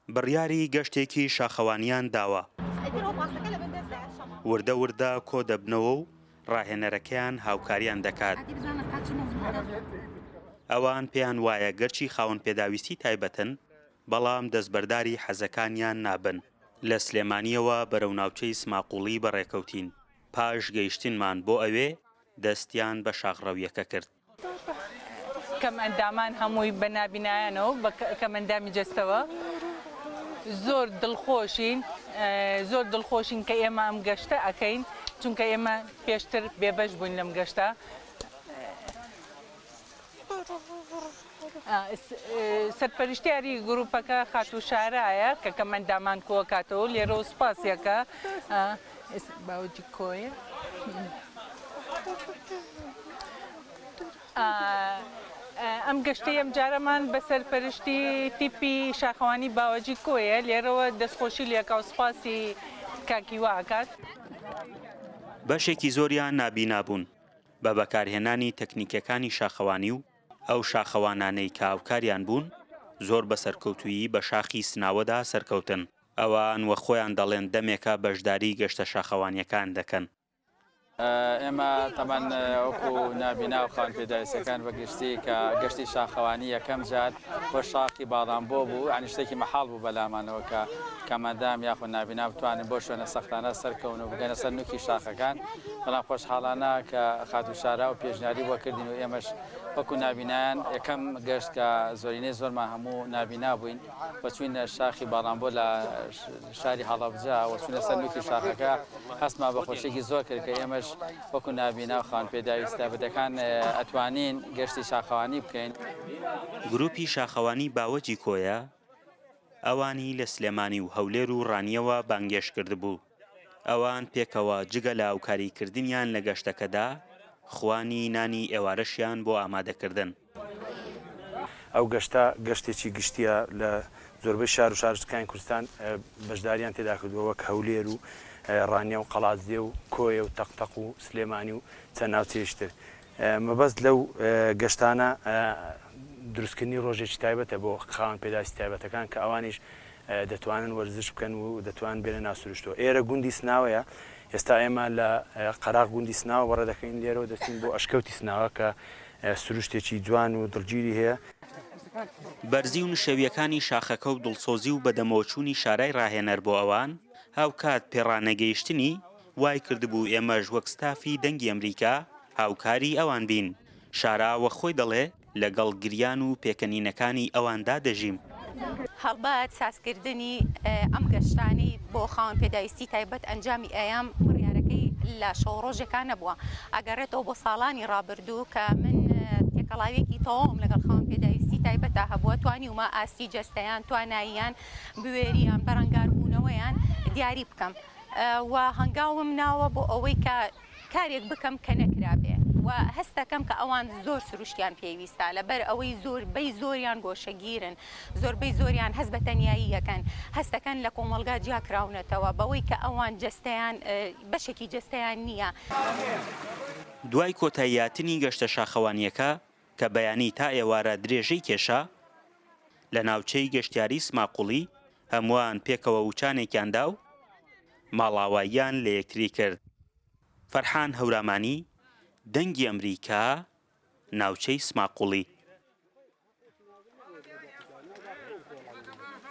بڕیاری گەشتێکی شاخەوانیان داوە. وردە وردە کۆ دەبنەوە و ڕاهێنەرەکەیان هاوکاریان دەکات. ئەوان پێیان وایە گەرچی خاوەن پێداویستی تایبەتن، بەڵام دەستبەرداری حەزەکانیان نابن. لە سلێمانیەوە بەرەو ناوچەی سماقوڵی بەڕێکەوتین. پاش گەیشتنمان بۆ ئەوێ دەستیان بە شاخڕەویەکە کرد. کەم ئەندامان هەمووی بە نابینایانەوە کەم ئەندامی جەستەوە زۆر دڵخۆشین کە ئێمە ئەم گەشتە ئەکەین، چونکە ئێمە پێشتر بێبەش بووین لەم گەشتە. سەرپەرشتیاری گروپەکە خاتوشارایە کە کەم ئەندامان کۆکاتەوە لێرەوە سوپاسیەکە باوجی کۆیە. ئەم گەشتەی ئەم جارەمان بە سەرپەرشتی تیپی شاخەوانی باوەجی کۆیە، لێرەوە دەستخۆشی لێکا و سوپاسی کاکیواکات. بەشێکی زۆریان نابینا بوون بە بەکارهێنانی تەکنیکەکانی شاخەوانی و ئەو شاخەوانانەی کە هاوکاریان بوون زۆر بە سەرکەوتویی بە شاخی سناوەدا سەرکەوتن. ئەوان وە خۆیان دەڵێن دەمێکە بەشداری گەشتە شاخەوانیەکان دەکەن. ئێمە تەمان وەکو نابینا و خاوەن پێداویستیەکان بەگشتی کە گەشتی شاخەوانی یەکەم جار بۆ شاخی باڵام بۆ بوو، ئەنی شتێکی مەحاڵ بوو بەلامانەوە کە کەمەندام یاخود نابینا بتوانن بۆ شوێنە سەختانە سەرکەون و بگەنە سەر نوکی شاخەکان. بەڵام خۆشحاڵانە کە خاتوشارا و پێشنیاری بۆ کردین و ئێمەش وەکو نابینایان یەکەم گەشت کە زۆرینەی زۆرمان هەموو نابینا بووین بەچوینە شاخی باڵام بۆ لە شاری هەڵەبجە و چوونە سەر نوکی شاخەکە هەستما بە خۆشێکی زۆر کرد کە ئێمەش وەکو نابینا و خاوەن پێداویستە بدەکان ئەتوانین گەشتی شاخەوانی بکەین. گروپی شاخەوانی باوەجی کۆیە ئەوانی لە سلێمانی و هەولێر و ڕانیەوە بانگێش کرد بوو. ئەوان پێکەوە جگە لە هاوکاریکردنیان لە گەشتەکەدا خوانی نانی ئێوارەشیان بۆ ئامادەکردن. ئەو گەشتە گەشتێکی گشتیە لە زۆربەی شار و شارستەکانی کوردستان بەشداریان تێدا کردووە وەک هەولێر و ڕانیە و قەڵازدێ و کۆیە و تەقتەق و سلێمانی و چەند ناوچەیشتر. مەبەست لەو گەشتانە دروستکردنی ڕۆژێکی تایبەتە بۆ خاوەن پێداویستی تایبەتەکان کە ئەوانیش دەتوانن وەرزش بکەن و دەتوان بێنە ناو سروشتەوە. ئێرە گوندی سناوەیە، ئێستا ئێمە لە قەراغ گوندی سناوە وەڕە دەکەین، لێرەوە دەچین بۆ ئەشکەوتی سناوە کە سروشتێکی جوان و دڵگیری هەیە. بەرزی و نشەویەکانی شاخەکە و دڵسۆزی و بەدەمەوەچوونی شارای ڕاهێنەر بۆ ئەوان هاوکات پێڕانەگەیشتنی وای کردبوو ئێمەش وەک ستافی دەنگی ئەمریکا هاوکاری ئەوان بین. شارا وە خۆی دەڵێ لەگەڵ گریان و پێکەنینەکانی ئەواندا دەژیم. هەڵبەت سازکردنی ئەم گەشتانی بۆ خاوەن پێداویستی تایبەت ئەنجامی ئەیام بڕیارەکەی لە شەو ڕۆژێکان نەبووە، ئەگەڕێتەوە بۆ ساڵانی ڕابردوو کە من تێکەڵاوێکی تەواوم لەگەڵ خاوەن پێداویستی تایبەتدا هەبووە، توانیومە ئاستی جەستەیان، تواناییان، بوێریان، بەڕەنگاربوونەوەیان دیاری بکەم و هەنگاوم ناوە بۆ ئەوەی کە کارێک بکەم کە نەکرابێ و هەستەکەم کە ئەوان زۆر سروشتیان پێویستە لەبەر ئەوەی زۆربەی زۆریان گۆشەگیرن، زۆربەی زۆریان هەست بە تەنیایی یەکەن، هەستەکەن لە کۆمەڵگا جیاکراونەتەوە بەوەی کە ئەوان جەستەیان بەشێکی جەستەیان نییە. دوای کۆتاییاتنی گەشتە شاخەوانیەکە کە بەیانی تا ئێوارە درێژەی کێشا لە ناوچەی گەشتیاری سماقوڵی هەمووان پێکەوە وچانێکیاندا و ماڵاواییان لە یەکتری کرد. فەرحان هەورامانی، دەنگی ئەمریکا، ناوچەی سماقوڵی.